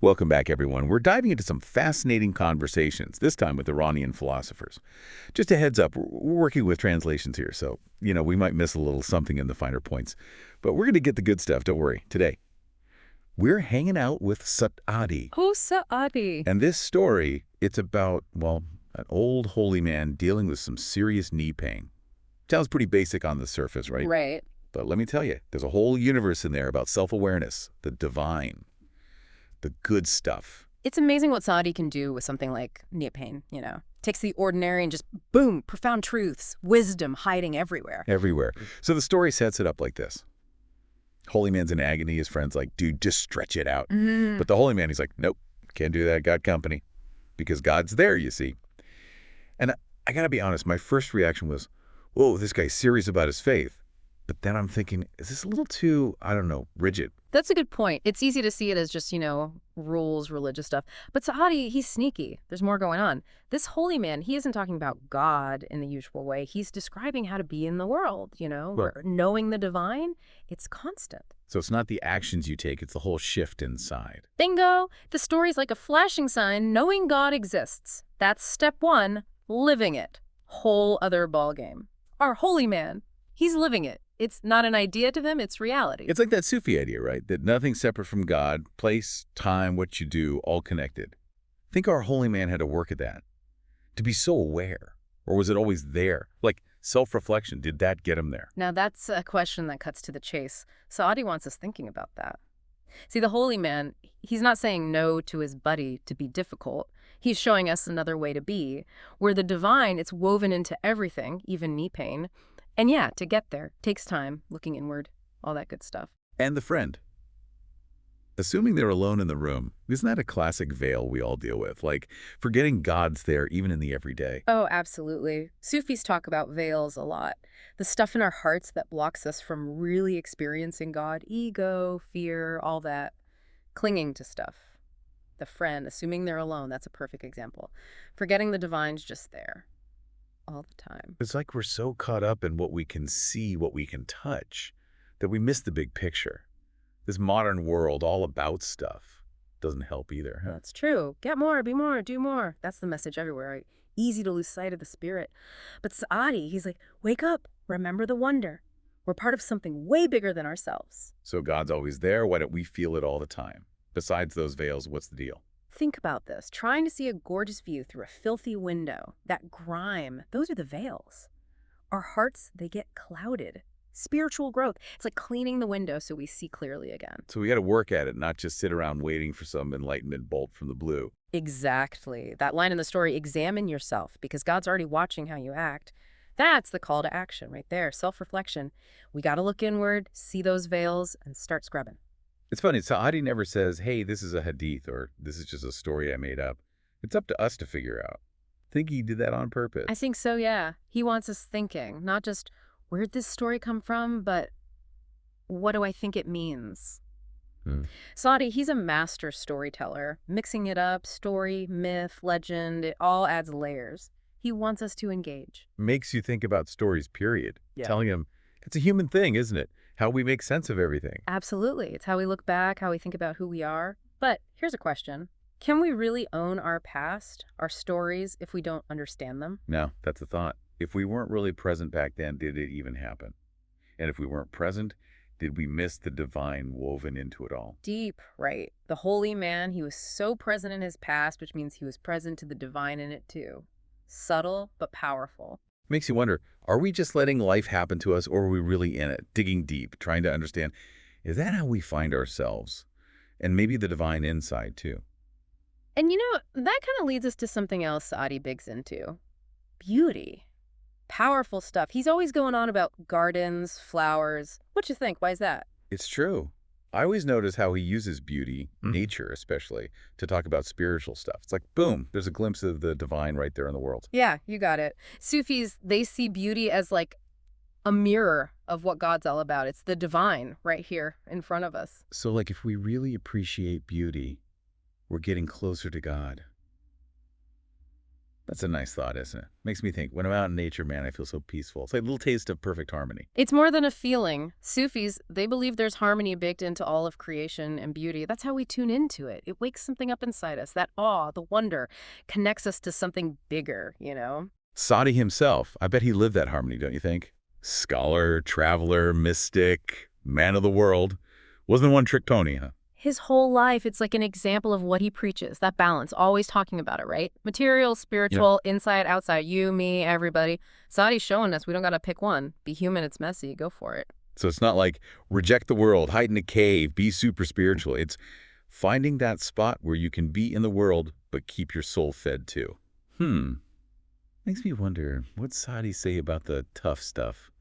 Welcome back, everyone. We're diving into some fascinating conversations, this time with Iranian philosophers. Just a heads up, we're working with translations here, so, we might miss a little something in the finer points. But we're going to get the good stuff, don't worry, today. We're hanging out with Saadi. Oh, Saadi. And this story, it's about, well, an old holy man dealing with some serious knee pain. Sounds pretty basic on the surface, right? Right. But let me tell you, there's a whole universe in there about self-awareness, the divine, the good stuff. It's amazing what Saadi can do with something like knee pain, Takes the ordinary and just, boom, profound truths, wisdom hiding everywhere. Everywhere. So the story sets it up like this. Holy man's in agony. His friend's like, dude, just stretch it out. But the holy man, he's like, nope, can't do that. Got company. Because God's there, you see. And I got to be honest, my first reaction was, whoa, this guy's serious about his faith. But then I'm thinking, is this a little too, rigid? That's a good point. It's easy to see it as just, rules, religious stuff. But Saadi, he's sneaky. There's more going on. This holy man, he isn't talking about God in the usual way. He's describing how to be in the world, where knowing the divine, it's constant. So it's not the actions you take, it's the whole shift inside. Bingo! The story's like a flashing sign, knowing God exists. That's step one, living it. Whole other ballgame. Our holy man, he's living it. It's not an idea to them, it's reality. It's like that Sufi idea, right? That nothing's separate from God, place, time, what you do, all connected. I think our holy man had to work at that. To be so aware. Or was it always there? Like self-reflection, did that get him there? Now that's a question that cuts to the chase. Saadi wants us thinking about that. See, the holy man, he's not saying no to his buddy to be difficult. He's showing us another way to be, where the divine, it's woven into everything, even knee pain. And yeah, to get there takes time, looking inward, all that good stuff. And the friend. Assuming they're alone in the room, isn't that a classic veil we all deal with? Like, forgetting God's there even in the everyday. Oh, absolutely. Sufis talk about veils a lot. The stuff in our hearts that blocks us from really experiencing God. Ego, fear, all that. Clinging to stuff. The friend, assuming they're alone, that's a perfect example. Forgetting the divine's just there. All the time. It's like we're so caught up in what we can see, what we can touch, that we miss the big picture. This modern world all about stuff doesn't help either. Huh? That's true. Get more, be more, do more. That's the message everywhere, right? Easy to lose sight of the spirit. But Saadi, he's like, wake up, remember the wonder. We're part of something way bigger than ourselves. So God's always there. Why don't we feel it all the time? Besides those veils, what's the deal? Think about this. Trying to see a gorgeous view through a filthy window, that grime, those are the veils. Our hearts, they get clouded. Spiritual growth. It's like cleaning the window so we see clearly again. So we got to work at it, not just sit around waiting for some enlightenment bolt from the blue. Exactly. That line in the story, examine yourself, because God's already watching how you act. That's the call to action right there, self-reflection. We got to look inward, see those veils, and start scrubbing. It's funny, Saadi never says, hey, this is a hadith, or this is just a story I made up. It's up to us to figure out. I think he did that on purpose. I think so, yeah. He wants us thinking, not just, where'd this story come from, but what do I think it means? Saadi, he's a master storyteller, mixing it up, story, myth, legend, it all adds layers. He wants us to engage. Makes you think about stories, period. Yeah. Telling him, it's a human thing, isn't it? How we make sense of everything. Absolutely. It's how we look back, how we think about who we are. But here's a question. Can we really own our past, our stories, if we don't understand them? No, that's a thought. If we weren't really present back then, did it even happen? And if we weren't present, did we miss the divine woven into it all? Deep, right. The holy man, he was so present in his past, which means he was present to the divine in it too. Subtle, but powerful. Makes you wonder, are we just letting life happen to us, or are we really in it, digging deep, trying to understand, is that how we find ourselves? And maybe the divine inside, too. And that kind of leads us to something else Saadi bigs into. Beauty. Powerful stuff. He's always going on about gardens, flowers. What you think? Why is that? It's true. I always notice how he uses beauty, nature especially, to talk about spiritual stuff. It's like, boom, there's a glimpse of the divine right there in the world. Yeah, you got it. Sufis, they see beauty as like a mirror of what God's all about. It's the divine right here in front of us. So like if we really appreciate beauty, we're getting closer to God. That's a nice thought, isn't it? Makes me think, when I'm out in nature, man, I feel so peaceful. It's like a little taste of perfect harmony. It's more than a feeling. Sufis, they believe there's harmony baked into all of creation and beauty. That's how we tune into it. It wakes something up inside us. That awe, the wonder, connects us to something bigger, you know? Saadi himself, I bet he lived that harmony, don't you think? Scholar, traveler, mystic, man of the world. Wasn't a one-trick pony, huh? His whole life, it's like an example of what he preaches, that balance, always talking about it, right? Material, spiritual, inside, outside, you, me, everybody. Saadi's showing us we don't got to pick one. Be human, it's messy, go for it. So it's not like reject the world, hide in a cave, be super spiritual. It's finding that spot where you can be in the world, but keep your soul fed too. Makes me wonder, what's Saadi say about the tough stuff?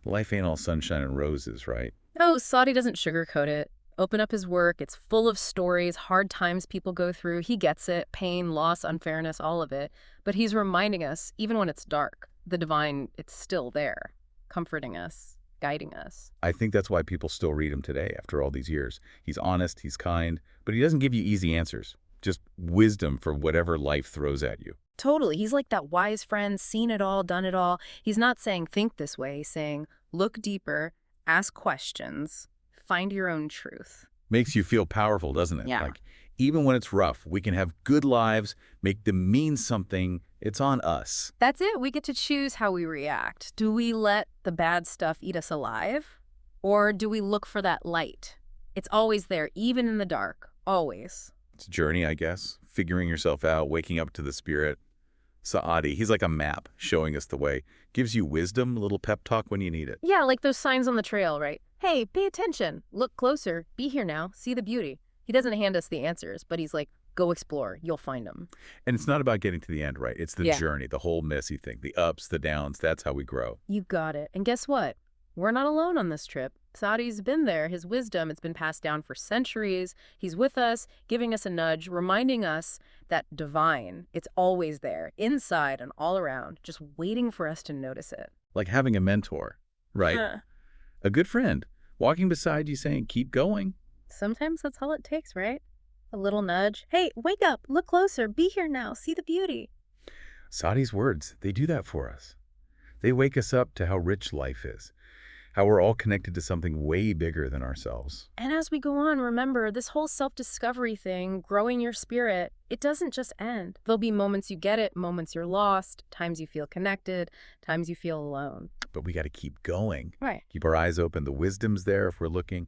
Life ain't all sunshine and roses, right? Oh, Saadi doesn't sugarcoat it. Open up his work. It's full of stories, hard times people go through. He gets it. Pain, loss, unfairness, all of it. But he's reminding us, even when it's dark, the divine, it's still there, comforting us, guiding us. I think that's why people still read him today after all these years. He's honest, he's kind, but he doesn't give you easy answers. Just wisdom for whatever life throws at you. Totally. He's like that wise friend, seen it all, done it all. He's not saying think this way. He's saying look deeper, ask questions, find your own truth. Makes you feel powerful, doesn't it? Yeah. Like, even when it's rough, we can have good lives, make them mean something. It's on us. That's it. We get to choose how we react. Do we let the bad stuff eat us alive? Or do we look for that light? It's always there, even in the dark. Always. It's a journey, I guess. Figuring yourself out, waking up to the spirit. Saadi, he's like a map showing us the way. Gives you wisdom, a little pep talk when you need it. Yeah, like those signs on the trail, right? Hey, pay attention. Look closer. Be here now. See the beauty. He doesn't hand us the answers, but he's like, go explore. You'll find them. And it's not about getting to the end, right? It's the Yeah. journey, the whole messy thing, the ups, the downs. That's how we grow. You got it. And guess what? We're not alone on this trip. Saadi's been there. His wisdom, it's been passed down for centuries. He's with us, giving us a nudge, reminding us that divine, it's always there, inside and all around, just waiting for us to notice it. Like having a mentor, right? A good friend, walking beside you saying, keep going. Sometimes that's all it takes, right? A little nudge. Hey, wake up, look closer, be here now, see the beauty. Saadi's words, they do that for us. They wake us up to how rich life is, how we're all connected to something way bigger than ourselves. And as we go on, remember, this whole self-discovery thing, growing your spirit, it doesn't just end. There'll be moments you get it, moments you're lost, times you feel connected, times you feel alone. But we got to keep going. Right. Keep our eyes open. The wisdom's there if we're looking.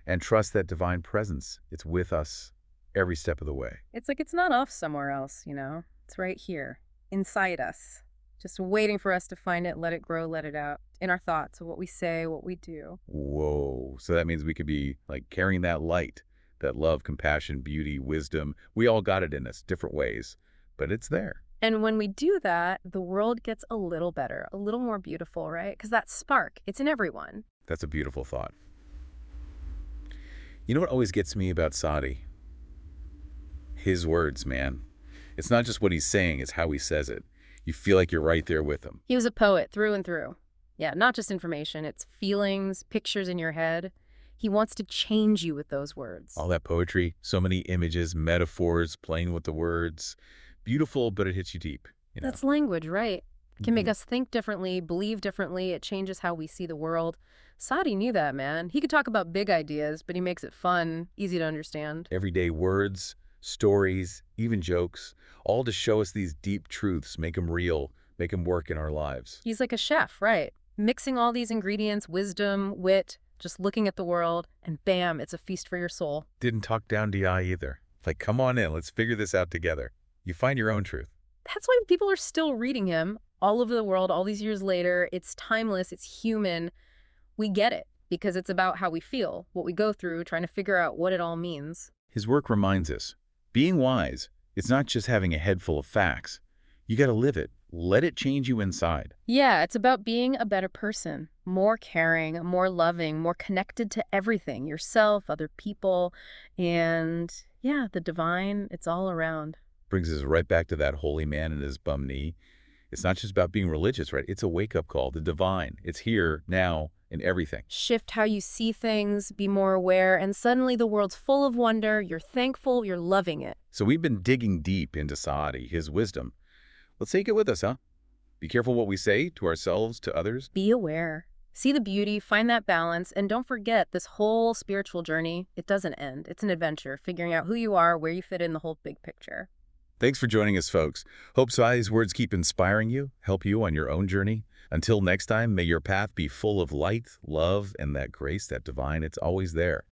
And trust that divine presence. It's with us every step of the way. It's like it's not off somewhere else, you know? It's right here, inside us. Just waiting for us to find it, let it grow, let it out. In our thoughts, what we say, what we do. Whoa. So that means we could be like carrying that light, that love, compassion, beauty, wisdom. We all got it in us, different ways, but it's there. And when we do that, the world gets a little better, a little more beautiful, right? Because that spark, it's in everyone. That's a beautiful thought. You know what always gets me about Saadi? His words, man. It's not just what he's saying, it's how he says it. You feel like you're right there with him. He was a poet through and through. Yeah, not just information, it's feelings, pictures in your head. He wants to change you with those words. All that poetry, so many images, metaphors, playing with the words. Beautiful, but it hits you deep. You know? That's language, right? It can make us think differently, believe differently. It changes how we see the world. Saadi knew that, man. He could talk about big ideas, but he makes it fun, easy to understand. Everyday words, stories, even jokes, all to show us these deep truths, make them real, make them work in our lives. He's like a chef, right? Mixing all these ingredients, wisdom, wit, just looking at the world, and bam, it's a feast for your soul. Didn't talk down to you either. Like, come on in, let's figure this out together. You find your own truth. That's why people are still reading him all over the world, all these years later. It's timeless, it's human. We get it because it's about how we feel, what we go through, trying to figure out what it all means. His work reminds us, being wise, it's not just having a head full of facts. You got to live it. Let it change you inside. Yeah, it's about being a better person, more caring, more loving, more connected to everything, yourself, other people, and yeah, the divine, it's all around. Brings us right back to that holy man and his bum knee. It's not just about being religious, right? It's a wake-up call, the divine. It's here, now, in everything. Shift how you see things, be more aware, and suddenly the world's full of wonder. You're thankful, you're loving it. So we've been digging deep into Saadi, his wisdom. Let's take it with us, huh? Be careful what we say to ourselves, to others. Be aware. See the beauty, find that balance, and don't forget this whole spiritual journey, it doesn't end. It's an adventure, figuring out who you are, where you fit in the whole big picture. Thanks for joining us, folks. Hope Saadi's words keep inspiring you, help you on your own journey. Until next time, may your path be full of light, love, and that grace, that divine, it's always there.